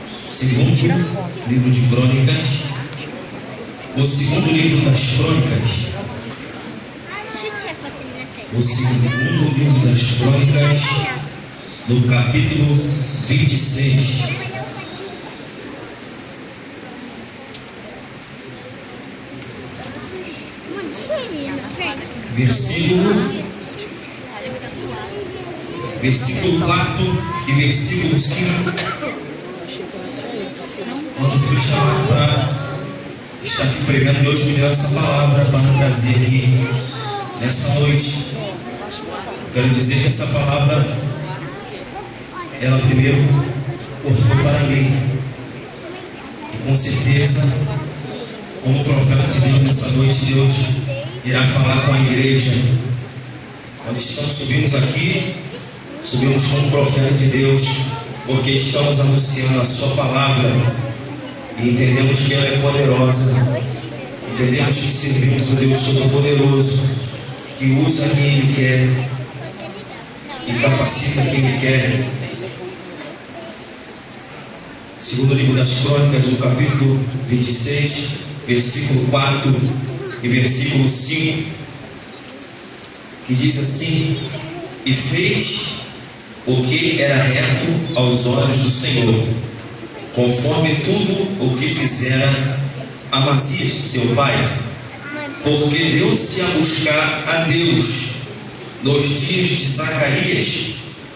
Segundo livro de Crônicas, o segundo livro das Crônicas, o segundo livro das Crônicas, no capítulo 26. Versículo 4 e versículo 5. Quando fui chamado para estar aqui pregando, Deus me deu essa palavra para trazer aqui nessa noite. Quero dizer que essa palavra, ela primeiro cortou para mim. E com certeza, como profeta de Deus nessa noite, Deus irá falar com a igreja. Nós subimos aqui, subimos como profeta de Deus, porque estamos anunciando a sua palavra e entendemos que ela é poderosa. Entendemos que servimos o Deus Todo-Poderoso, que usa quem Ele quer e capacita quem Ele quer. Segundo livro das Crônicas, no capítulo 26, versículo 4 e versículo 5, que diz assim: e fez o que era reto aos olhos do Senhor, conforme tudo o que fizera Amazias, seu pai, porque deu-se a buscar a Deus nos dias de Zacarias,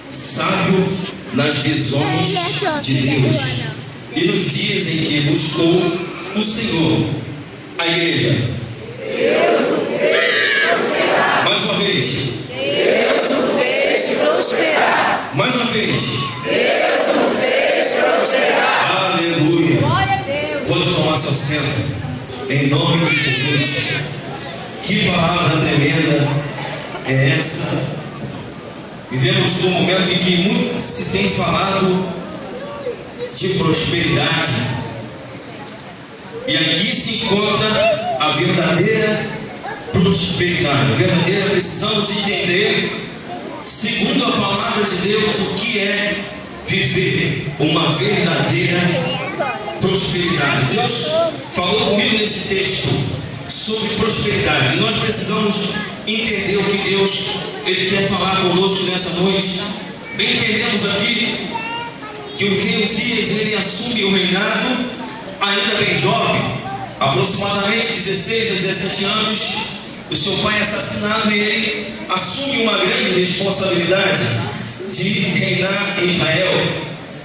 sábio nas visões de Deus, e nos dias em que buscou o Senhor. A igreja, Deus o fez prosperar. Mais uma vez, Deus o fez prosperar. Mais uma vez, Deus o fez prosperar. Aleluia. Glória a Deus. Pode tomar seu assento, em nome de Jesus. Que palavra tremenda é essa? Vivemos num momento em que muito se tem falado de prosperidade. E aqui se encontra a verdadeira prosperidade. A verdadeira, precisamos entender, segundo a palavra de Deus, o que é viver uma verdadeira prosperidade. Deus falou comigo nesse texto sobre prosperidade. E nós precisamos entender o que Deus Ele quer falar conosco nessa noite. Bem, entendemos aqui que o rei Uzias, ele assume o reinado ainda bem jovem, aproximadamente 16 a 17 anos. O seu pai é assassinado e ele assume uma grande responsabilidade de reinar em Israel.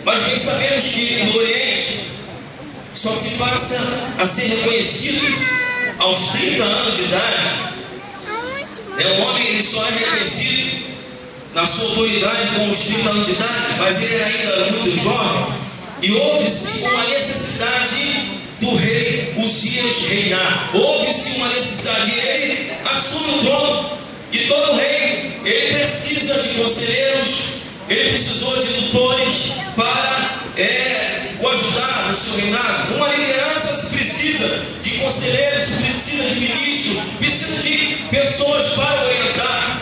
Mas bem sabemos que no Oriente só se passa a ser reconhecido aos 30 anos de idade. Um homem, ele só é reconhecido na sua autoridade com os 30 anos de idade, mas ele era ainda muito jovem. E houve-se uma necessidade do rei Uzias reinar. Houve-se uma necessidade, ele assume o trono. E todo rei, ele precisa de conselheiros, ele precisou de tutores para o ajudar no seu reinado. Uma liderança se precisa de conselheiros, se precisa de ministros, precisa de pessoas para orientar.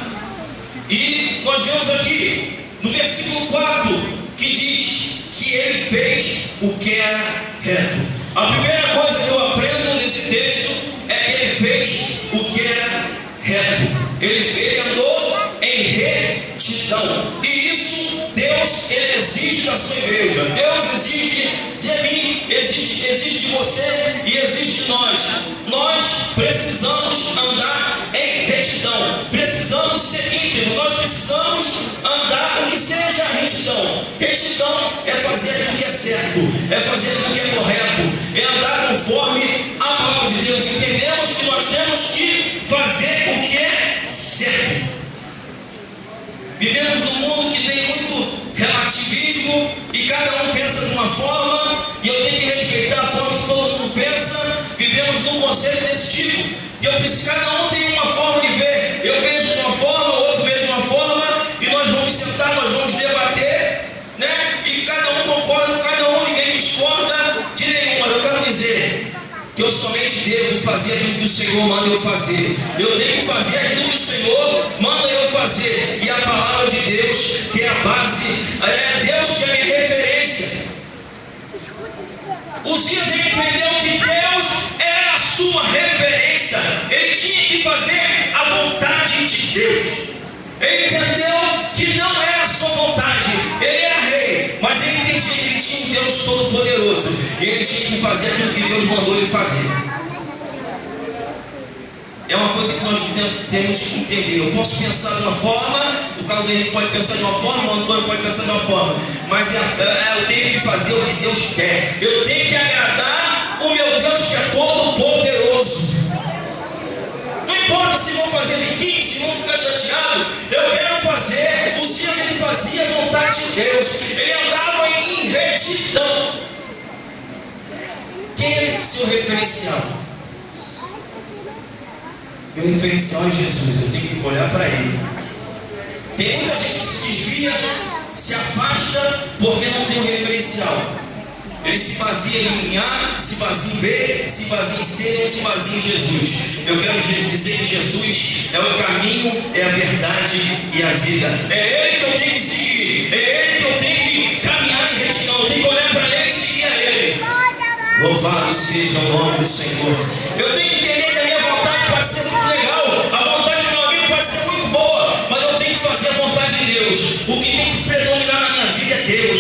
E nós vemos aqui no versículo 4 que diz que ele fez o que era reto. A primeira coisa que eu aprendo nesse texto é que ele fez o que era reto. Ele andou em retidão. E isso Deus, ele exige da sua igreja. Deus exige de mim, exige de você e exige de nós. Nós precisamos andar em retidão. Precisamos ser íntegros. Nós precisamos andar o que seja retidão. Retidão é fazer o que é certo, é fazer o que é correto, é andar conforme a palavra de Deus. Entendemos que nós temos que fazer o que é certo. Vivemos num mundo que tem muito relativismo e cada um pensa de uma forma, e eu tenho que respeitar a forma que todo mundo pensa. Vivemos num conceito desse tipo, que eu preciso, cada um tem uma forma de ver. Eu vejo de uma forma, o outro vê de uma forma, e nós vamos sentar, nós vamos debater, né? E cada um concorda com cada um, ninguém discorda de nenhum. Mas eu quero dizer que eu somente devo fazer aquilo que o Senhor manda eu fazer. Eu tenho que fazer aquilo que o Senhor manda eu fazer. E a palavra de Deus, que é a base, é Deus que é a minha referência. sua referência, ele tinha que fazer a vontade de Deus. Ele entendeu que não era a sua vontade, ele era rei, mas ele entendia que ele tinha um Deus todo-poderoso, e ele tinha que fazer aquilo que Deus mandou ele fazer. É uma coisa que nós temos que entender. Eu posso pensar de uma forma, o Carlos Henrique pode pensar de uma forma, o Antônio pode pensar de uma forma, mas eu tenho que fazer o que Deus quer. Eu tenho que agradar o meu Deus que é todo poderoso. Não importa se vão fazer biquinho, se vão ficar chateados, eu quero fazer o que ele fazia, a vontade de Deus. Ele andava em retidão. Quem é o seu referencial? Meu referencial é Jesus, eu tenho que olhar para Ele. Tem muita gente que se desvia, se afasta, porque não tem um referencial. Ele se fazia em A, se fazia em B, se fazia em C, ou se fazia em Jesus. Eu quero dizer que Jesus é o caminho, é a verdade e a vida. É Ele que eu tenho que seguir, é Ele que eu tenho que caminhar em retidão. Eu tenho que olhar para Ele e seguir a Ele. Louvado seja o nome do Senhor. Eu tenho que entender que a minha vontade pode ser muito legal, a vontade do meu amigo pode ser muito boa, mas eu tenho que fazer a vontade de Deus. O que tem que predominar na minha vida é Deus.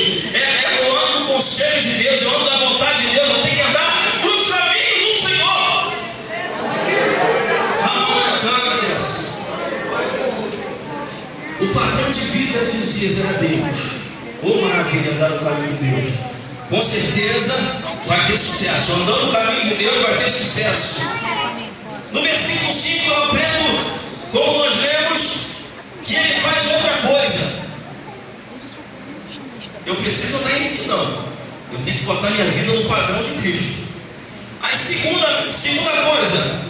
Eu ando no conselho de Deus, eu ando na vontade de Deus, eu tenho que andar nos caminhos do Senhor. O padrão de vida de Uzias era Deus. Ô maravilha, andar no caminho de Deus. Com certeza vai ter sucesso. Andando no caminho de Deus vai ter sucesso. No versículo 5 eu aprendo, como nós lemos, que ele faz outra coisa. Eu preciso andar em retidão. Eu tenho que botar minha vida no padrão de Cristo. A segunda coisa,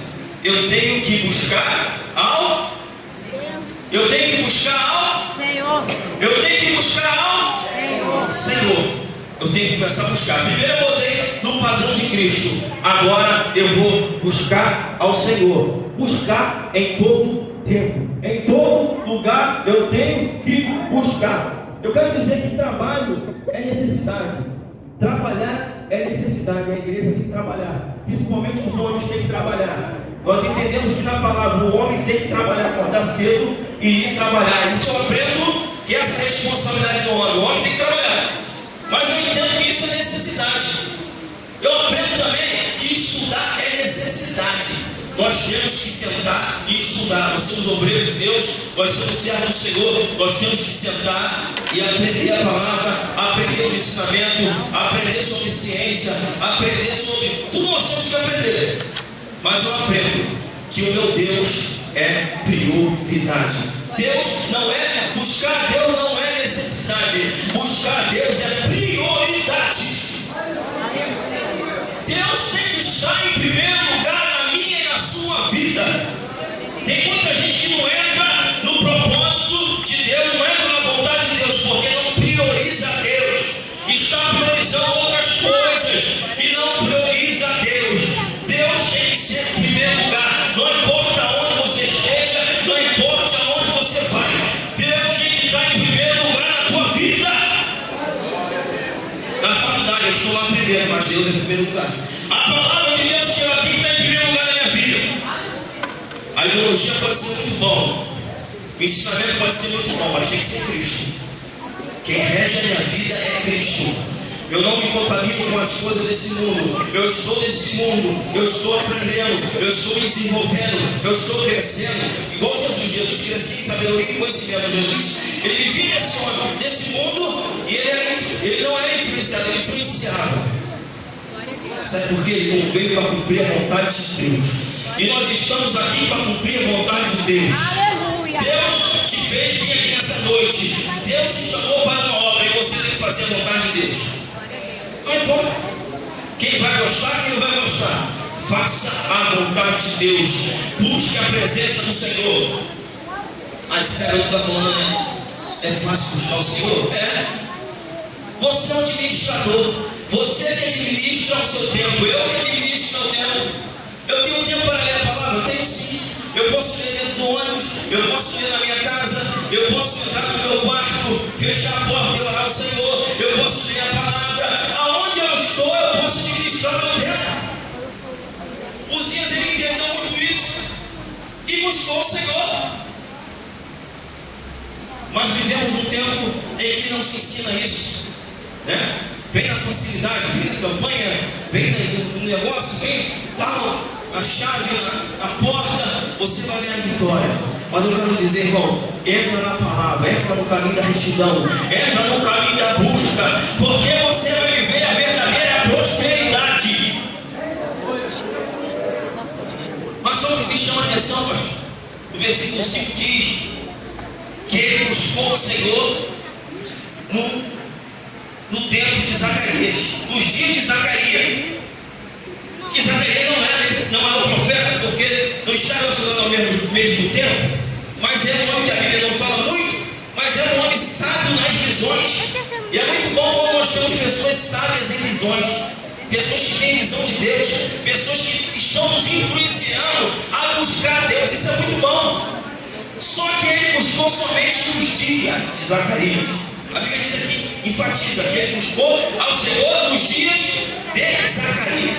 eu tenho que buscar ao Senhor. Eu tenho que buscar ao Senhor. Eu tenho que começar a buscar. Primeiro eu botei no padrão de Cristo. Agora eu vou buscar ao Senhor. Buscar em todo tempo. Em todo lugar eu tenho que buscar. Eu quero dizer que trabalho é necessidade. Trabalhar é necessidade. A igreja tem que trabalhar. Principalmente os homens têm que trabalhar. Nós entendemos que na palavra o homem tem que trabalhar, acordar cedo e ir trabalhar. Isso eu aprendo que essa é a responsabilidade do homem. O homem tem que trabalhar. Mas eu entendo que isso é necessidade. Eu aprendo também que estudar é necessidade. Nós temos que sentar e estudar. Nós somos obreiros de Deus, nós somos servos do Senhor. Nós temos que sentar e aprender a palavra, aprender o ensinamento, aprender sobre ciência, aprender sobre tudo. Nós temos que aprender. Mas eu aprendo que o meu Deus é prioridade. Deus não é, buscar Deus não é necessidade, buscar Deus é prioridade. Deus tem que estar em primeiro lugar na minha e na sua vida. Tem muita gente que não entra no propósito de Deus, não entra na vontade de Deus, porque não prioriza Deus, está priorizando outras coisas e não prioriza Deus. Deus tem que ser em primeiro lugar, não importa onde você esteja, não importa aonde você vai, Deus tem que estar em primeiro lugar na tua vida. Na faculdade eu estou lá aprendendo, mas Deus é em primeiro lugar. A palavra de Deus que ela tem que estar em primeiro lugar na minha vida. A ideologia pode ser muito bom, o ensinamento pode ser muito bom, mas tem que ser Cristo. Quem rege a minha vida é Cristo. Eu não me contamino com as coisas desse mundo. Eu estou nesse mundo. Eu estou aprendendo. Eu estou me desenvolvendo. Eu estou crescendo. Igual Jesus. Jesus crescia em sabedoria e conhecimento. Jesus, ele vivia nesse mundo e ele não era influenciado, ele influenciava. Sabe por quê? Ele não veio para cumprir a vontade de Deus. E nós estamos aqui para cumprir a vontade de Deus. Aleluia. Deus te fez vir aqui nessa noite. Deus te chamou para uma obra e você tem que fazer a vontade de Deus. Não importa quem vai gostar, quem não vai gostar, faça a vontade de Deus, busque a presença do Senhor. Aí esse garoto está falando, né? É fácil buscar o Senhor? É. Você é um administrador, você que administra o seu tempo, eu que administro o meu tempo. Eu tenho tempo para ler a palavra? Eu tenho sim. Eu posso ler dentro do ônibus, eu posso ler na minha casa, eu posso entrar no meu quarto, fechar a porta e orar ao Senhor, eu posso ler a palavra. Aonde eu estou, eu posso administrar o meu tempo. Os dias Nós vivemos num tempo em que não se ensina isso, né? Vem na facilidade, vem na campanha, vem no negócio, vem tal, a chave na porta, você vai ganhar vitória. Mas eu quero dizer, irmão, entra na palavra, entra no caminho da retidão, entra no caminho da busca, porque você vai viver a verdadeira prosperidade. Mas só o que me chama a atenção, pastor, o versículo 5 diz que ele buscou o Senhor no tempo de Zacarias, nos dias de Zacarias. Que Zacarias não é o profeta, porque não está relacionado ao mesmo tempo, mas é um homem que a Bíblia não fala muito, mas é um homem sábio nas visões. E é muito bom quando nós temos pessoas sábias em visões, pessoas que têm visão de Deus, pessoas que estão nos influenciando a buscar Deus. Isso é muito bom. Só que ele buscou somente nos dias de Zacarias. A Bíblia diz aqui, enfatiza que ele buscou ao Senhor nos dias de Zacarias.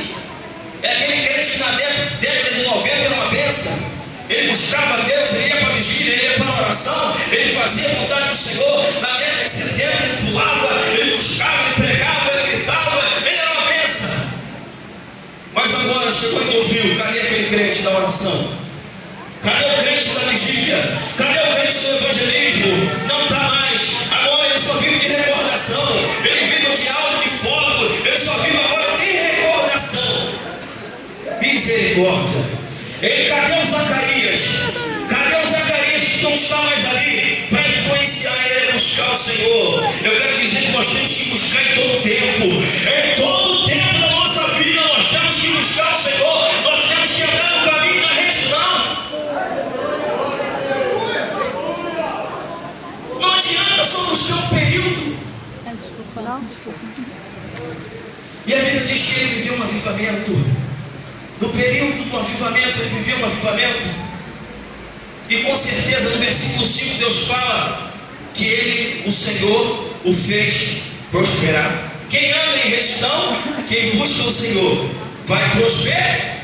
É aquele crente que na década de 90 era uma bênção. Ele buscava Deus, ele ia para a vigília, ele ia para a oração, ele fazia a vontade do Senhor. Na década de 70 ele pulava, ele buscava, ele pregava, ele gritava, ele era uma bênção. Mas agora chegou em 2000, cadê aquele crente da oração? Cadê o crente da vigília? Cadê o crente do evangelismo? Não está mais. Agora ele só vive de recordação, ele vive de áudio, de foto, ele só vive agora de recordação. Misericórdia. Cadê o Zacarias? Cadê o Zacarias que não está mais ali para influenciar ele a buscar o Senhor? Eu quero dizer que nós temos que buscar em todo tempo. Em todo tempo da nossa vida nós temos que buscar o Senhor. Nós temos que andar no caminho da retidão. Não adianta só buscar um período. E a Bíblia diz que ele viveu um avivamento. No período do avivamento, ele viveu um avivamento. E com certeza no versículo 5 Deus fala que ele, o Senhor, o fez prosperar. Quem anda em retidão, quem busca o Senhor, vai prosperar.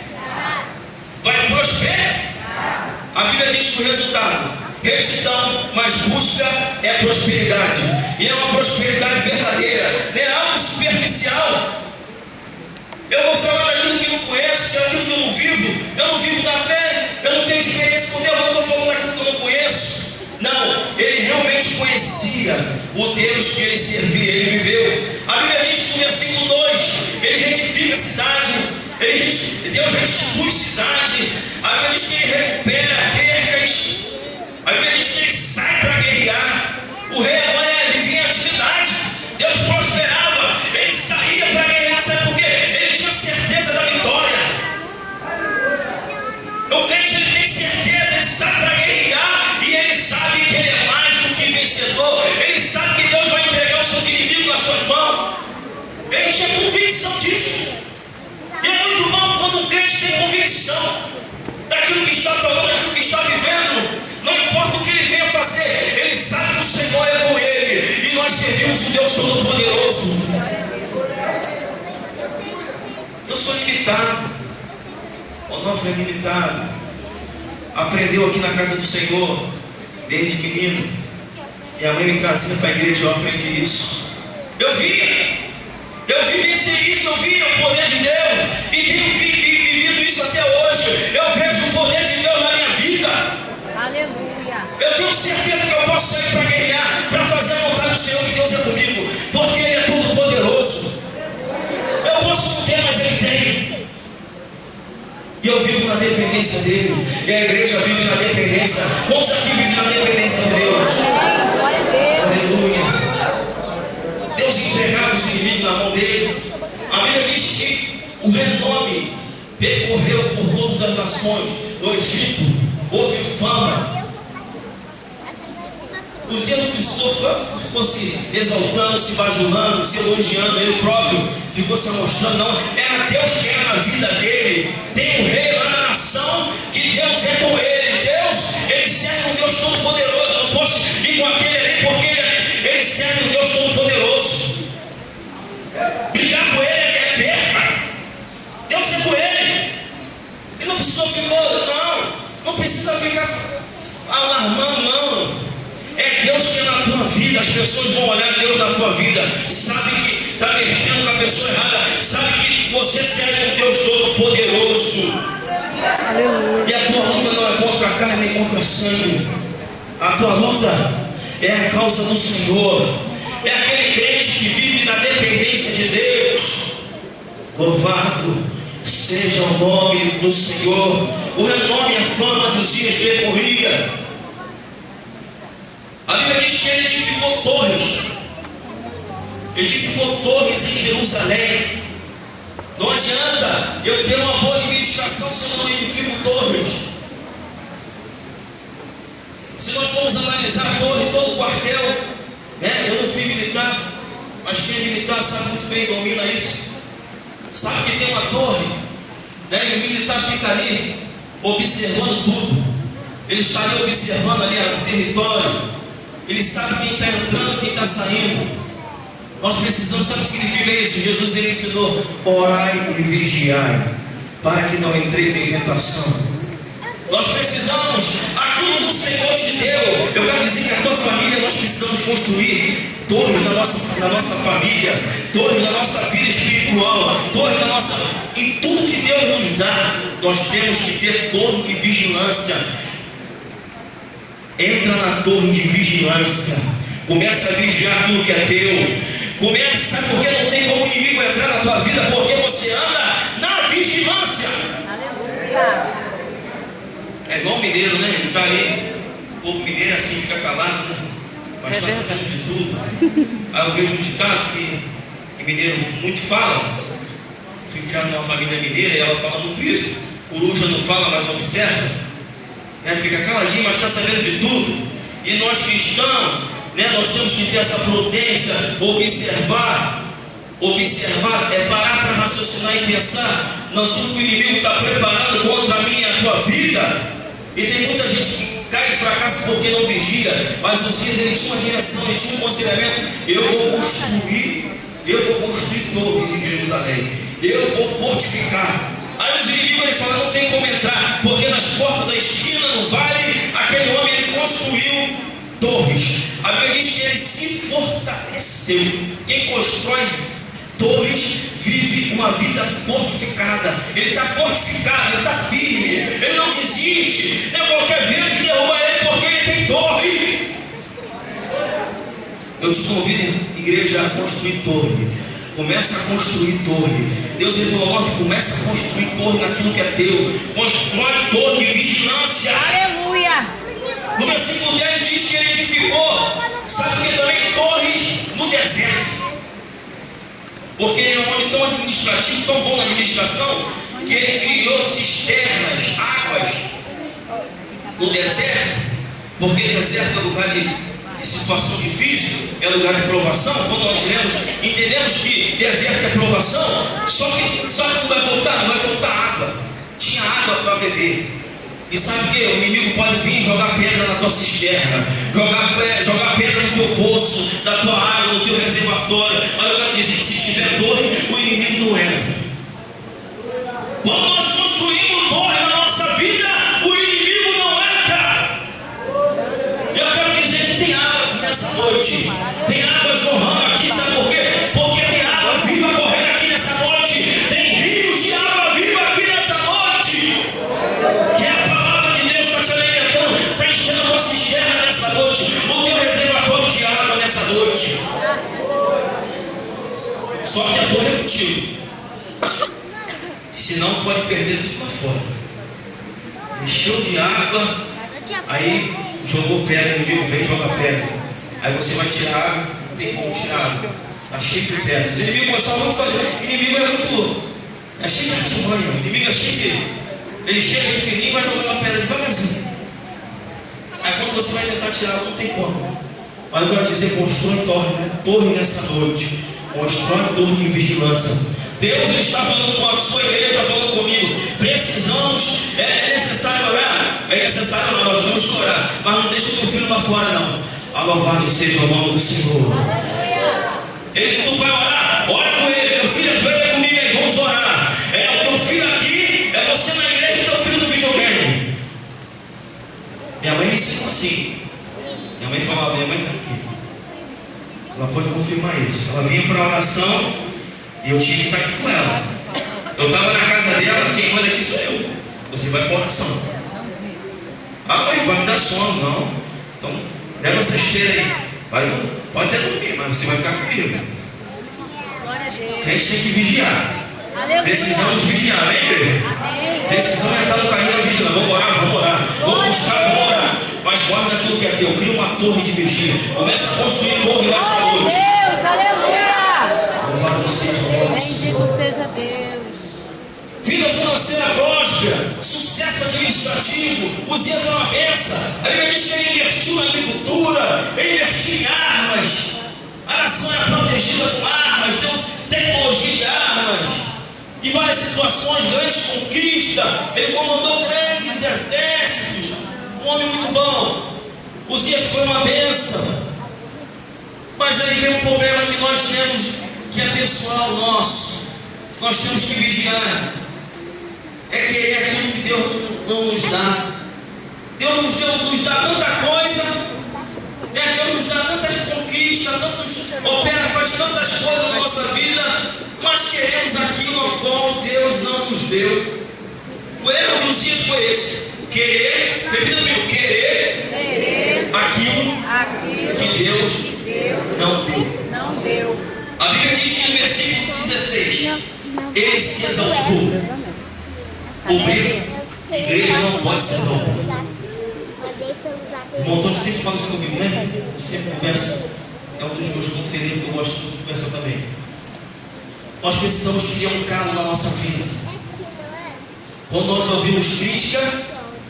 Vai prosperar. A Bíblia diz que o resultado, retidão, mas busca é prosperidade. E é uma prosperidade verdadeira, não é algo superficial. Eu vou falar daquilo que não conheço, daquilo que eu não vivo. Eu não vivo da fé, eu não tenho experiência com Deus, eu não estou falando daquilo que eu não conheço. Não, ele realmente conhecia o Deus que ele servia, ele viveu. A Bíblia diz que no versículo 2, ele retifica a cidade, Deus restitui a cidade. A Bíblia diz que ele recupera percas. A Bíblia diz que ele sai para guerrear. O rei agora vivia em atividade. Deus prosperava, ele saía para guerrear, sabe por quê? Ele tinha certeza da vitória. O crente, ele tem certeza, ele sai para guerrear e ele sabe que ele é mais do que vencedor. Ele sabe que Deus vai entregar os seus inimigos nas suas mãos. Ele tinha convicção disso. E é muito bom quando um crente tem convicção daquilo que está falando, daquilo que está vivendo. Não importa o que ele venha fazer, ele sabe que o Senhor é com ele. E nós servimos o Deus Todo-Poderoso. Eu sou limitado. O nosso é limitado. Aprendeu aqui na casa do Senhor, desde menino. Minha mãe me trazia para a igreja, eu aprendi isso. Eu vivenciei isso, eu vi o poder de Deus. E tenho vivido isso até hoje. Eu vejo o poder de Deus na minha vida. Aleluia. Eu tenho certeza que eu posso sair para guerrear, para fazer a vontade do Senhor, que Deus é comigo, porque Ele é todo poderoso. Eu posso não ter, mas Ele tem. E eu vivo na dependência dEle. E a igreja vive na dependência. Quantos aqui vivem na dependência de Deus? Aleluia. Deus entregava os inimigos na mão dEle. A Bíblia diz que o renome percorreu por todas as nações. No Egito houve fama. O dia não precisou ficou se exaltando, se bajulando, se elogiando, ele próprio ficou se mostrando, não. Era Deus que era na vida dele. Tem um rei lá na nação que Deus é com ele. Deus, ele serve um Deus Todo-Poderoso. Eu não posso ir com aquele ali porque ele serve um Deus Todo-Poderoso. Brigar com ele é perca. Deus é com ele. Ele não precisou ficar, não precisa ficar alarmando, não. É Deus que é na tua vida, as pessoas vão olhar Deus na tua vida, sabe que está mexendo com a pessoa errada, sabe que você serve um Deus todo-poderoso. E a tua luta não é contra a carne nem contra a sangue. A tua luta é a causa do Senhor. É aquele crente que vive na dependência de Deus. Louvado seja o nome do Senhor. O renome e a fama dos dias percorria. A Bíblia diz que ele edificou torres. Edificou torres em Jerusalém. Não adianta eu ter uma boa administração se eu não edifico torres. Se nós formos analisar a torre, todo o quartel, né? Eu não fui militar, mas quem é militar sabe muito bem, domina isso. Sabe que tem uma torre, né? E o militar fica ali observando tudo. Ele está ali observando ali o território. Ele sabe quem está entrando, quem está saindo. Nós precisamos, sabe o que significa isso? Jesus ele ensinou: orai e vigiai, para que não entreis em tentação. Nós precisamos, aquilo que o Senhor te deu. Eu quero dizer que a tua família, nós precisamos construir torres na nossa família, torres na nossa vida espiritual, torres na nossa, em tudo que Deus nos dá. Nós temos que ter torre de vigilância. Entra na torre de vigilância, começa a vigiar aquilo que é teu. Começa, sabe por que não tem como o inimigo entrar na tua vida? Porque você anda na vigilância. Aleluia. É igual o mineiro, né? Ele está ali, o povo mineiro assim fica calado, né? Mas está sabendo de tudo. Aí eu vejo um ditado que mineiro muito fala. Fui criado numa família mineira e ela fala muito isso. Coruja não fala, mas observa. Fica caladinho, mas está sabendo de tudo. E nós cristãos, né, nós temos que ter essa prudência, observar. Observar é parar para raciocinar e pensar. Não tudo que o inimigo está preparando contra mim e a tua vida. E tem muita gente que cai em fracasso porque não vigia. Mas os dias ele tinha uma direção, ele tinha um aconselhamento. Eu vou construir torres em Jerusalém. Eu vou fortificar. Aí os inimigos ele falam: não tem como entrar, porque nas portas da esquina, no vale, aquele homem ele construiu torres. A Bíblia diz que ele se fortaleceu. Quem constrói torres vive uma vida fortificada. Ele está fortificado, ele está firme, ele não desiste. Não é qualquer vento que derruba ele, porque ele tem torre. Eu te convido, igreja, a construir torre. Começa a construir torre. Deus ele falou: começa a construir torre naquilo que é teu. Constrói torre de vigilância. Aleluia. No versículo 10 diz que ele edificou, sabe que também torres no deserto. Porque ele é um homem tão administrativo, tão bom na administração, que ele criou cisternas, águas no deserto. Porque deserto é lugar de situação difícil, é lugar de provação. Quando nós entendemos que deserto é provação, só que não vai faltar água. Tinha água para beber. E sabe o que? O inimigo pode vir jogar pedra na tua cisterna, jogar pedra no teu poço, na tua água, no teu reservatório. Mas eu quero dizer que se tiver torre, o inimigo não entra. Quando nós construímos torre na nossa vida, o inimigo não entra. Eu quero dizer que tem água aqui nessa noite. Tem água jorrando aqui, sabe por quê? Porque tem água viva correndo aqui nessa noite. Tem rios de água viva aqui nessa noite. Que é a palavra de Deus está te alimentando, está enchendo a tua cisterna nessa noite, o teu reservatório de água nessa noite. Só que a torre é contigo. Senão pode perder tudo lá fora. Encheu de água, aí jogou pedra, o inimigo vem e joga pedra. Aí você vai tirar água, não tem como tirar água. Está cheio de pedras. O inimigo gostava muito de fazer. O inimigo é cheio de artimanha. O inimigo é cheio de. Ele chega de fininho e vai jogar uma pedra devagarzinho. Aí quando você vai tentar tirar, não tem como. Mas eu quero dizer: constrói torre nessa noite. Constrói torre de vigilância. Deus ele está falando com a sua igreja, está falando comigo. Precisamos, é necessário orar. É necessário orar, nós vamos orar. Mas não deixe o teu filho lá fora, não. Louvado seja o nome do Senhor. Tu vai orar, ora com ele. Meu filho, ajoelha comigo aí, vamos orar. O teu filho aqui, é você na igreja e teu filho no videogame. Minha mãe me ensinou assim. Minha mãe falava, minha mãe está aqui. Ela pode confirmar isso. Ela vinha para a oração e eu tinha que estar aqui com ela. Eu estava na casa dela, quem manda aqui sou eu. Você vai para a oração. Ah, mãe, vai me dar sono, não. Então, leva essa esteira aí. Pode até dormir, mas você vai ficar comigo. A gente tem que vigiar. Precisamos vigiar, né, igreja? Precisamos entrar no caminho da vigilância. Vamos orar, vamos orar. Vamos buscar, vamos orar. Mas guarda aquilo que é teu. Cria uma torre de vigília. Começa a construir torre nessa noite. Deus, aleluia. Louvado seja Deus. Bendito seja Deus. Vida financeira próspera, sucesso administrativo. Uzias é uma benção. A Bíblia diz que ele investiu na agricultura, ele investiu em armas. A nação era protegida com armas, deu tecnologia de armas. Em várias situações, grandes conquistas. Ele comandou grandes exércitos. Um homem muito bom. Uzias foi uma benção. Mas aí vem um problema que nós temos, que é pessoal nosso. Nós temos que vigiar. É querer aquilo que Deus não nos dá. Deus nos dá tanta coisa, né? Deus nos dá tantas conquistas, opera, faz tantas coisas na nossa vida, mas queremos aquilo ao qual Deus não nos deu. O erro de Uzias foi esse: querer, repita comigo, querer aquilo que Deus não deu. A Bíblia diz no versículo 16: ele se exaltou. Igreja não pode se exaltar. O irmão Antônio sempre fala isso comigo, né? Sempre conversa. É um dos meus conselheiros que eu gosto muito de conversar também. Nós precisamos criar um calo na nossa vida. Quando nós ouvimos crítica,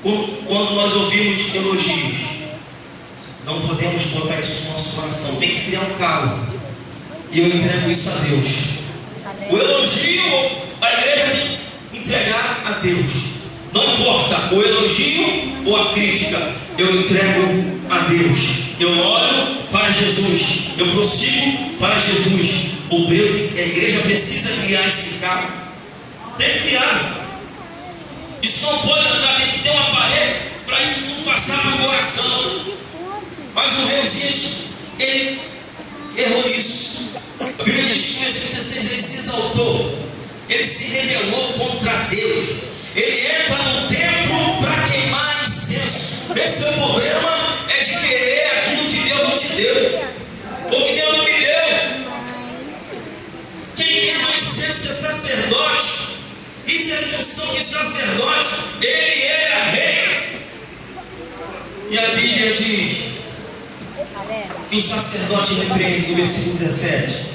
quando nós ouvimos elogios, não podemos botar isso no nosso coração. Tem que criar um calo. E eu entrego isso a Deus. O elogio, a igreja tem que entregar a Deus. Não importa o elogio ou a crítica, eu entrego a Deus. Eu olho para Jesus, eu prossigo para Jesus. A igreja precisa criar esse carro. Tem que criar. Isso não pode entrar, tem que ter uma parede para isso não passar no coração. Mas o rei Uzias, ele errou isso. A Bíblia diz que no versículo 16 ele se exaltou, ele se rebelou contra Deus. Ele entra no templo para queimar incenso. Esse é o problema, é de querer aquilo que Deus não te deu, ou que Deus não me deu. Quem queima incenso é sacerdote. Isso é função de sacerdote. Ele era rei. E a Bíblia diz que o sacerdote repreende no versículo 17.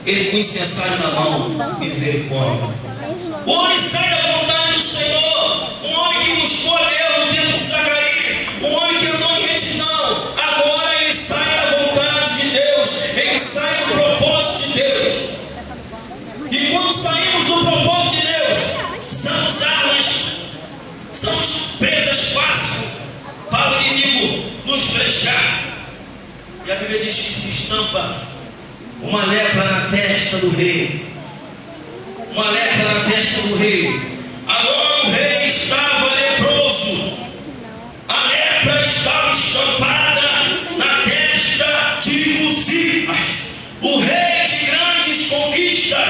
Ele com o incensário na mão, misericórdia. O homem sai da vontade do Senhor. Um homem que buscou a Deus no tempo de Zacarias. Um homem que andou em retidão. Agora ele sai da vontade de Deus. Ele sai do propósito de Deus. E quando saímos do propósito de Deus, somos armas, somos presas fáceis para o inimigo nos flechar. E a Bíblia diz que se estampa uma lepra na testa do rei. Uma lepra na testa do rei. Agora o rei estava leproso. A lepra estava estampada na testa de Uzias. O rei de grandes conquistas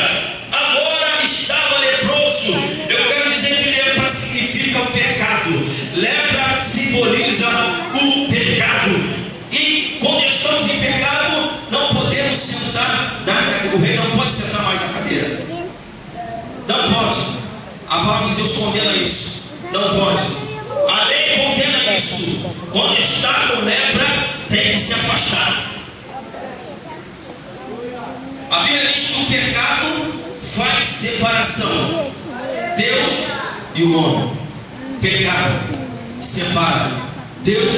agora estava leproso. Eu quero dizer que lepra significa o pecado. Lepra simboliza o pecado. E quando estamos em pecado, não podemos sentar na cadeira. O rei não pode sentar mais na cadeira. Não pode. A palavra de Deus condena isso. Não pode. A lei condena isso. Quando está com lepra, tem que se afastar. A Bíblia diz que o pecado faz separação. Deus e o homem. Pecado separa Deus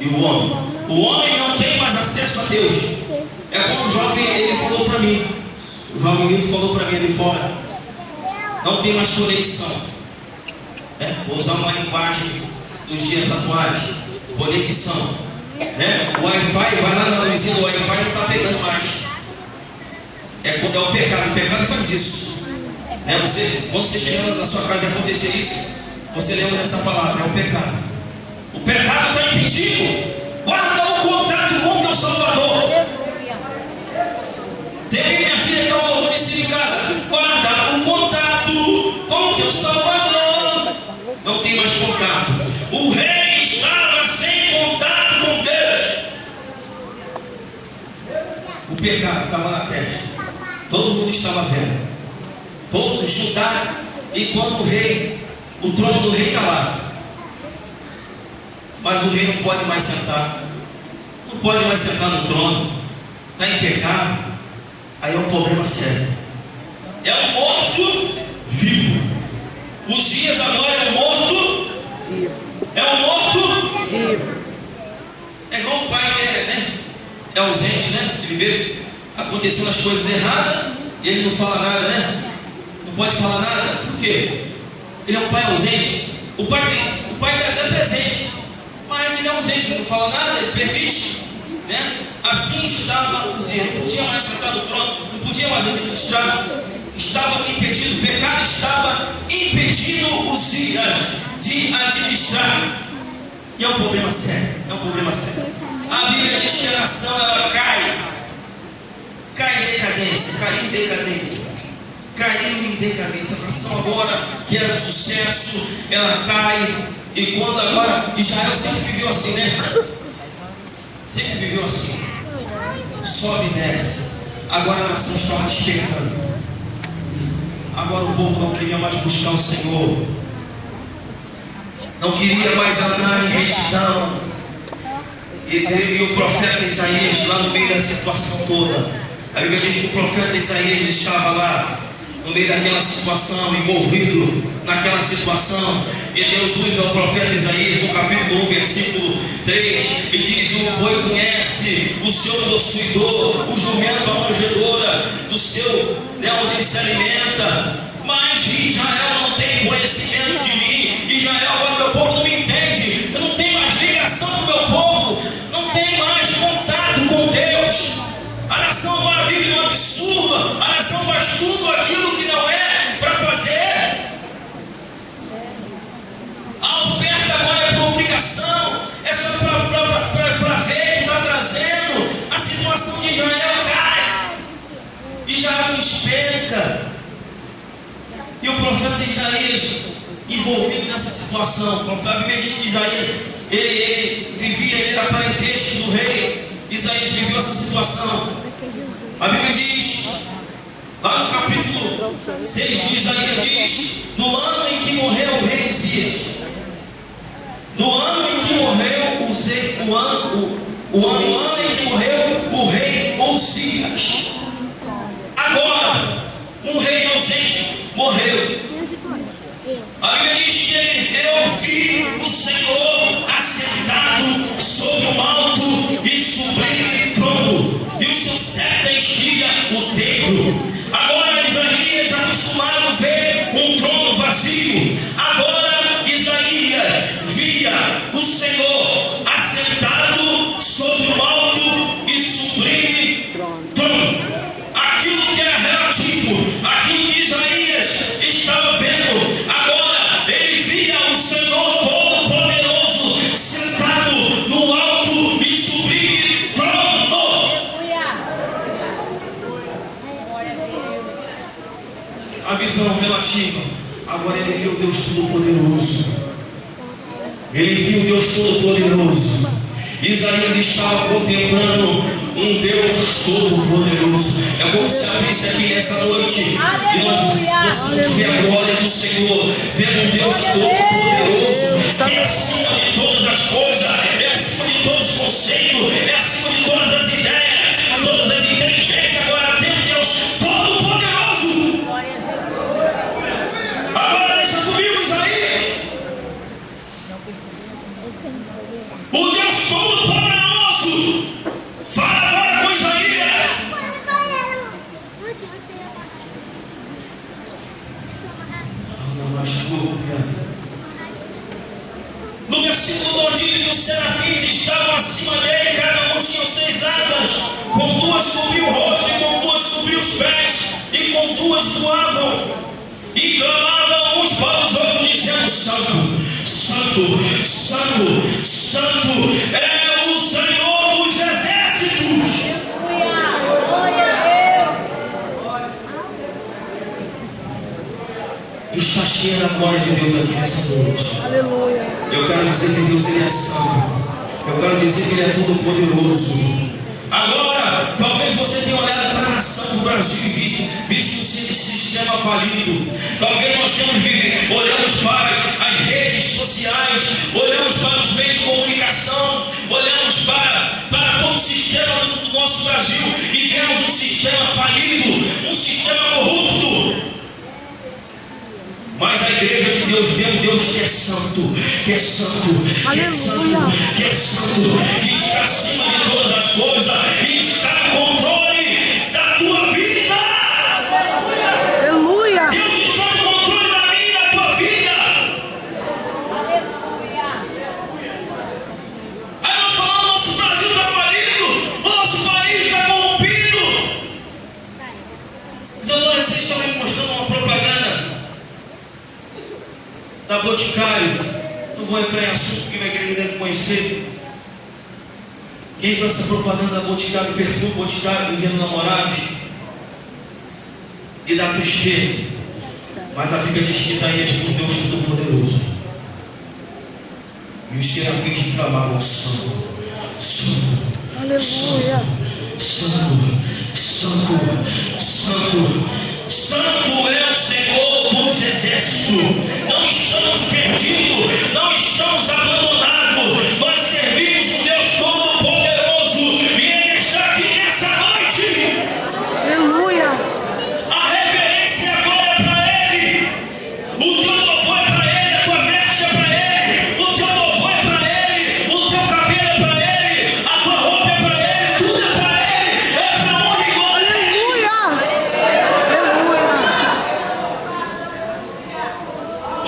e o homem. O homem não tem mais acesso a Deus. É como o jovem, ele falou para mim. O jovem Milton falou para mim ali fora. Não tem mais conexão. Vou usar uma linguagem dos dias atuais. Conexão. O Wi-Fi, vai lá na luzinha do Wi-Fi, não está pegando mais. É o pecado. O pecado faz isso. Quando você chegar na sua casa e acontecer isso, você lembra dessa palavra, é o pecado. O pecado está impedindo. Guarda o contato tem mais contato. O rei estava sem contato com Deus. O pecado estava na testa. Todo mundo estava vendo. Todos juntaram. E quando o trono do rei está lá. Mas o rei não pode mais sentar. Não pode mais sentar no trono. Está em pecado. Aí é um problema sério. É um morto vivo. Uzias agora é um morto vivo. É um morto vivo. É igual o pai é ausente, né? Ele vê acontecendo as coisas erradas e ele não fala nada, né? Não pode falar nada. Por quê? Ele é um pai ausente. O pai está até presente, mas ele é ausente, ele não fala nada, ele permite, né? Assim estava Uzias, não podia mais sentar no trono, não podia mais administrar, estava impedido, o pecado estava impedindo Uzias de administrar. E é um problema sério, é um problema sério. A Bíblia diz que a nação ela cai em decadência, caiu em decadência. A nação agora, que era um sucesso, ela cai. E quando agora, Israel sempre viveu assim, né? Sempre viveu assim. Sobe e desce. Agora a nação estava despencando. Agora o povo não queria mais buscar o Senhor. Não queria mais andar em retidão. E teve o profeta Isaías lá no meio da situação toda. A Bíblia diz que o profeta Isaías estava lá, no meio daquela situação, envolvido naquela situação. E Deus usa o profeta Isaías no capítulo 1, versículo 3, e diz: o boi conhece o seu possuidor, o jumento a manjedoura do seu, onde ele se alimenta. Mas Israel não tem conhecimento de mim. Israel, agora meu povo não me entende. Eu não tenho mais ligação com o meu povo. Não tenho mais contato com Deus. A nação agora vive num absurdo. A nação faz tudo aquilo que não é para fazer. A oferta agora é por obrigação. É só para ver que está trazendo. A situação de Israel cai. Israel despenca. E o profeta Isaías envolvido nessa situação. A Bíblia diz que Isaías ele era parentesco do rei. Isaías viveu essa situação. A Bíblia diz, lá no capítulo 6 de Isaías, diz: no ano em que morreu o rei Uzias, no ano em que morreu o ano em que morreu o rei Uzias, agora um rei ausente morreu. A Bíblia diz que eu vi o Senhor assentado sobre um alto e sublime trono, e o seu cetro enchia o templo. Agora Isaías, acostumado a ver um trono vazio, agora Isaías via o Senhor assentado sobre um alto e sublime trono. Aquilo que era relativo, aquilo que Isaías estava vendo, agora ele via o Senhor Todo-Poderoso sentado no alto e sublime trono. A visão relativa, agora ele viu Deus Todo-Poderoso. Ele viu Deus Todo-Poderoso. Isaías estava contemplando um Deus Todo-Poderoso. É como se abrisse aqui nessa noite e nós possamos ver a glória do Senhor, ver um Deus Todo-Poderoso, que é acima de todas as coisas, é acima de todos os conceitos, é acima de todas as ideias, todas as inteligências. Agora tem um Deus Todo-Poderoso. Agora deixa comigo, Isaías. O Deus Todo-Poderoso fala agora com Isaías. No versículo 2 diz: os serafins estavam acima dele, cada um tinha 6 asas, com 2 cobriu o rosto, e com 2 cobriu os pés, e com 2 voavam, e clamavam uns para os outros, dizendo: Santo, Santo, Santo, Santo é o Senhor dos exércitos. Está cheia da glória de Deus aqui nessa noite. Aleluia. Eu quero dizer que Deus ele é santo. Eu quero dizer que Ele é todo poderoso. Agora, talvez você tenha olhado para a nação do Brasil e visto esse sistema falido. Talvez nós olhamos para as redes sociais, olhamos para os meios de comunicação, olhamos para todo o sistema do nosso Brasil e vemos um sistema falido, um sistema corrupto. Mas a igreja de Deus vê um Deus que é santo, que é santo, que é santo, que é santo, que está acima de todas as coisas e está no controle da tua vida. Aleluia. Deus está no controle da minha e da tua vida. Aí nós falamos, nosso Brasil está falido, nosso país está corrompido. Os adolescentes estão me mostrando uma propaganda da Boticário. Não vou entrar em assunto que minha igreja deve conhecer. Quem viu essa propaganda da Boticário, perfume Boticário, do Dia dos Namorados? E dá tristeza. Mas a Bíblia diz que Isaías foi um Deus Todo-Poderoso. E os serafins clamavam: Santo, Santo, Aleluia. Santo, Santo, Santo, Santo é o Senhor dos exércitos. Não estamos perdidos, não estamos abandonados. Nós servimos um Deus Todo-Poderoso e Ele está aqui nessa noite. Aleluia. A reverência agora é para Ele. O teu louvor é para Ele, a tua veste é para Ele, o teu louvor é para Ele, o teu cabelo é para Ele, a tua roupa é para Ele, tudo é para Ele, é para honra e glória.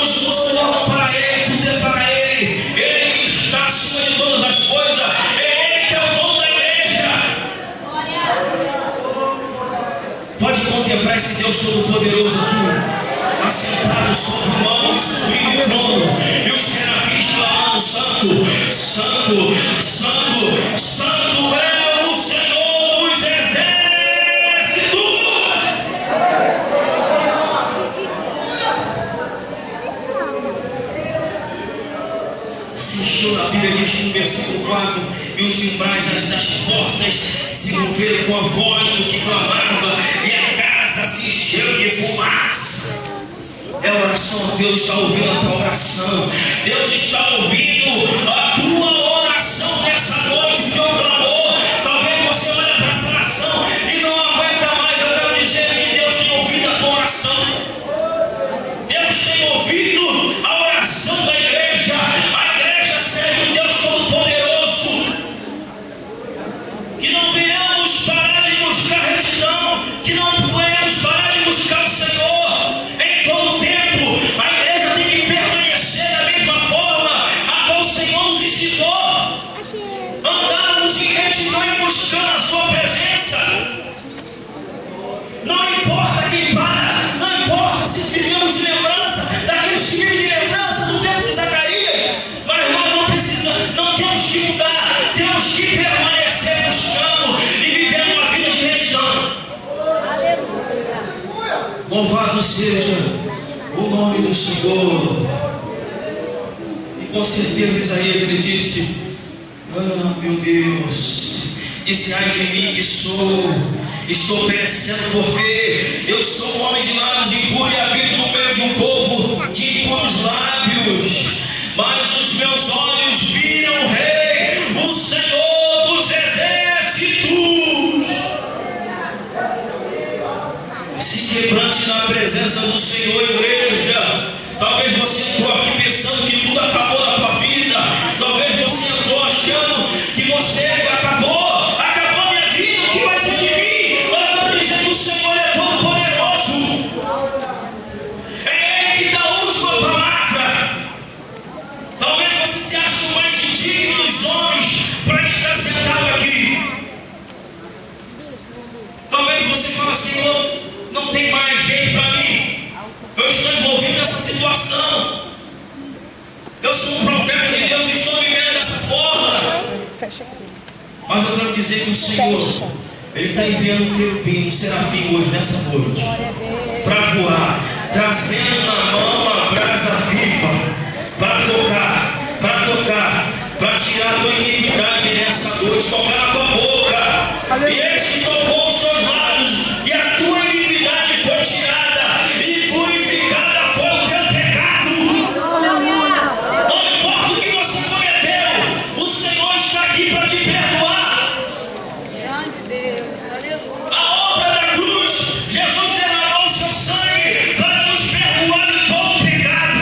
Os músicos louvam para Ele, tudo é para Ele. Ele que está acima de todas as coisas. É Ele que é o dono da igreja. Pode contemplar esse Deus Todo-Poderoso aqui, assentado sobre o alto e sublime trono. E os serafins clamando: Santo, Santo, Santo, Santo é o Senhor dos exércitos. A Bíblia diz que no versículo 4: e os umbrais das portas se moveram com a voz do que clamava, e a casa se encheu de fumaça. É a oração. Deus está ouvindo a tua oração. Deus está ouvindo a tua oração nessa noite, o teu clamor. Talvez você olhe para essa nação e não aguenta mais. Eu quero dizer que Deus tem ouvido a tua oração. Deus tem ouvido a oração da igreja. Um Deus Todo-Poderoso. Que não venhamos parar de buscar retidão, que não venhamos parar de buscar o Senhor em todo o tempo. A igreja tem que permanecer da mesma forma a qual o Senhor nos ensinou. Andarmos em retidão e buscando a sua presença. Não importa quem para, não importa se vivemos de lembrança daqueles que vivem de lembrança do tempo de Zacarias, mas nós não temos que mudar, temos que permanecer buscando e vivendo uma vida de retidão. Louvado seja o nome do Senhor. E com certeza Isaías ele disse: ah, meu Deus, disse: ai de mim que estou perecendo, porque eu sou um homem de lábios impuros e habito no meio de um povo de impuros lábios. Mas os meus olhos viram o Rei, o Senhor dos exércitos. Se quebrante na presença do Senhor, igreja. Talvez você entrou aqui pensando que tudo acabou na tua vida. Talvez você entrou achando que você acabou minha vida, o que vai ser de mim? Mas eu quero dizer que o Senhor é todo-poderoso. É Ele que dá a última palavra. Talvez você se ache o mais indigno dos homens para estar sentado aqui. Talvez você fale: Senhor, não tem mais jeito para mim. Eu estou envolvido nessa situação. Eu sou um profeta de Deus e estou vivendo dessa forma. Mas eu quero dizer que o Senhor, Ele está enviando um querubim, um serafim hoje, nessa noite, para voar trazendo na mão a brasa viva para tocar, para tirar a tua iniquidade nessa noite, tocar na tua boca. Aleluia. E Ele te tocou os teus lábios, e a tua iniquidade foi tirada, e purificada foi o teu pecado. Aleluia. Não importa o que você cometeu, o Senhor está aqui para te perdoar. Grande Deus. Aleluia. A obra da cruz, Jesus derramou o seu sangue para nos perdoar de todo pecado.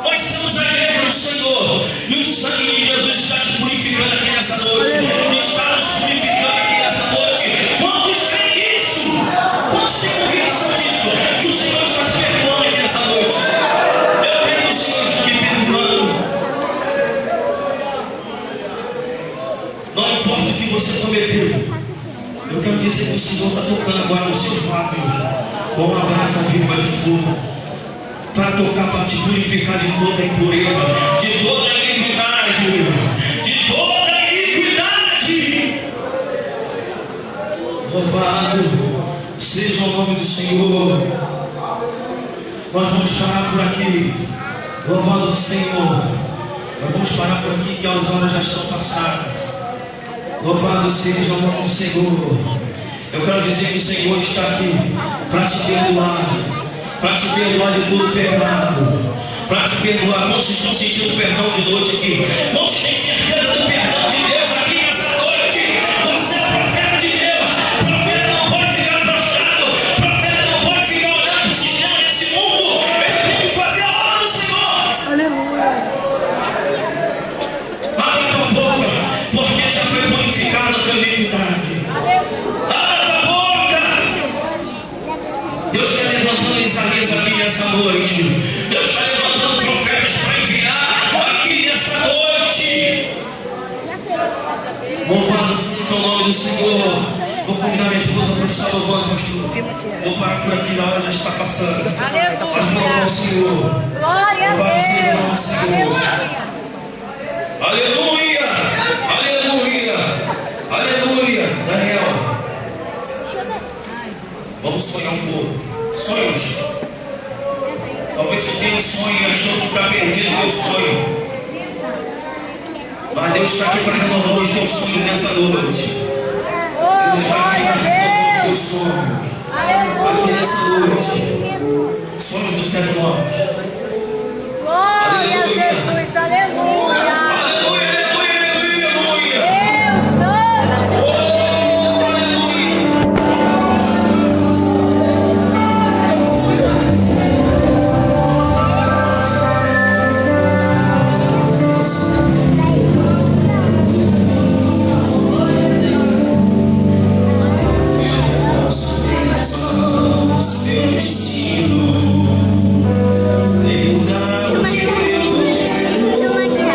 Nós somos a igreja do Senhor, e o sangue de Jesus está te purificando aqui nessa noite. Está nos purificando aqui nessa noite. Quantos creem nisso? Quantos têm convicção disso? Que o Senhor está te perdoando aqui nessa noite. Eu creio que o Senhor está me perdoando. Não importa o que você cometeu, eu quero dizer que o Senhor está tocando agora nos seus lábios com uma brasa viva de fogo, para tocar, para te purificar de toda a impureza, de toda a iniquidade, de toda a iniquidade. Louvado seja o nome do Senhor. Nós vamos parar por aqui. Louvado o Senhor. Nós vamos parar por aqui, que as horas já estão passadas. Louvado seja o nome do Senhor. Eu quero dizer que o Senhor está aqui para te perdoar de todo pecado, para te perdoar. Quantos estão sentindo perdão de noite aqui? Quantos têm certeza do perdão de Deus aqui nessa noite? Você é profeta de Deus. Profeta não pode ficar prostrado. Profeta não pode ficar olhando para o sistema desse mundo. Ele tem que fazer a obra do Senhor. Aleluia. Abre tua boca, porque já foi purificada a tua iniquidade. Abre tua boca. Deus está levantando Isaías aqui nessa noite. Deus está levantando profetas para enviar aqui nessa noite. Louvado seja o nome do Senhor. Vou convidar minha esposa para estar louvando, pastor. Vou parar por aqui, a hora já está passando. Mas vou louvar o Senhor. Glória a Louvado seja o nome do Deus. Senhor. Aleluia! Aleluia! Aleluia! Daniel, vamos sonhar um pouco. Sonhos. Talvez você tenha um sonho achando que está perdido o teu sonho. Mas Deus está aqui para renovar os teus sonhos nessa noite. Deus está aqui para renovar os teus sonhos. Aqui nessa noite. Sonhos dos céus novos. Glória a Jesus. Aleluia. Aleluia, aleluia, aleluia, aleluia. Deus santo. Oh, aleluia. Meu destino, nem mudar o que eu quero.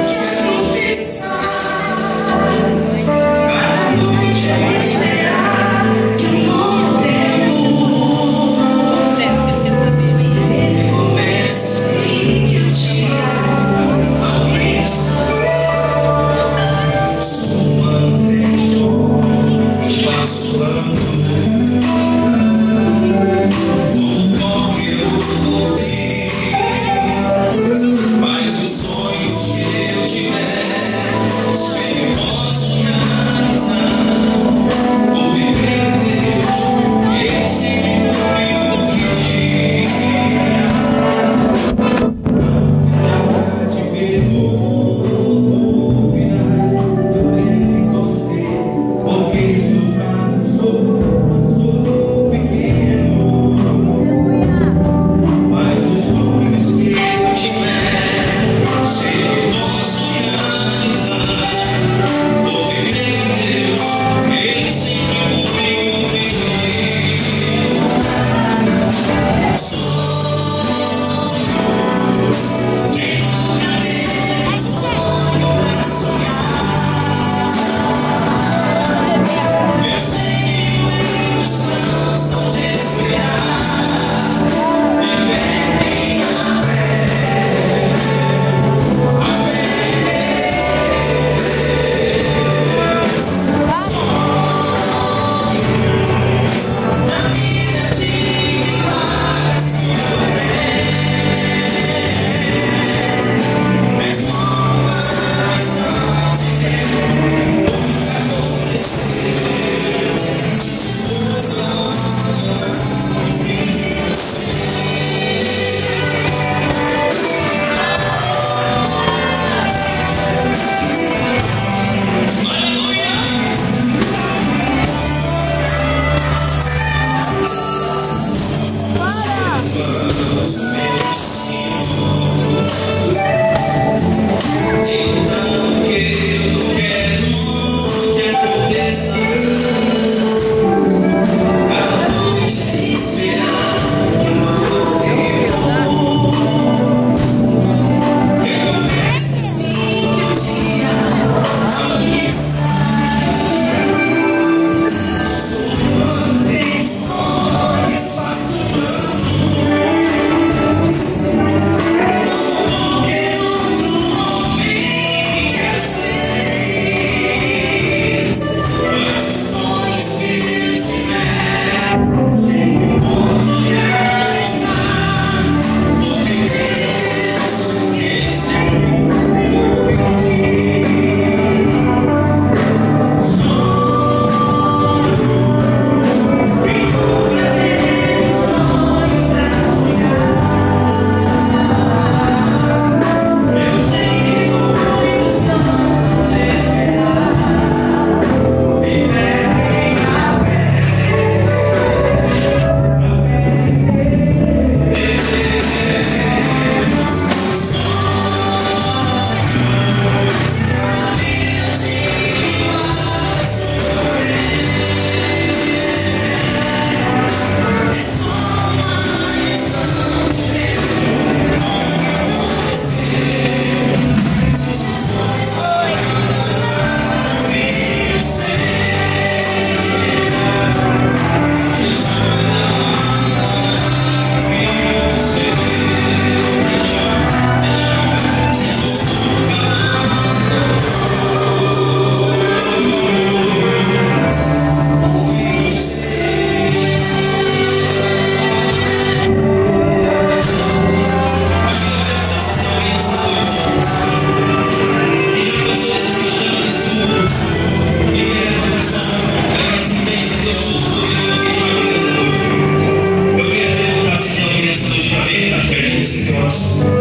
teológico.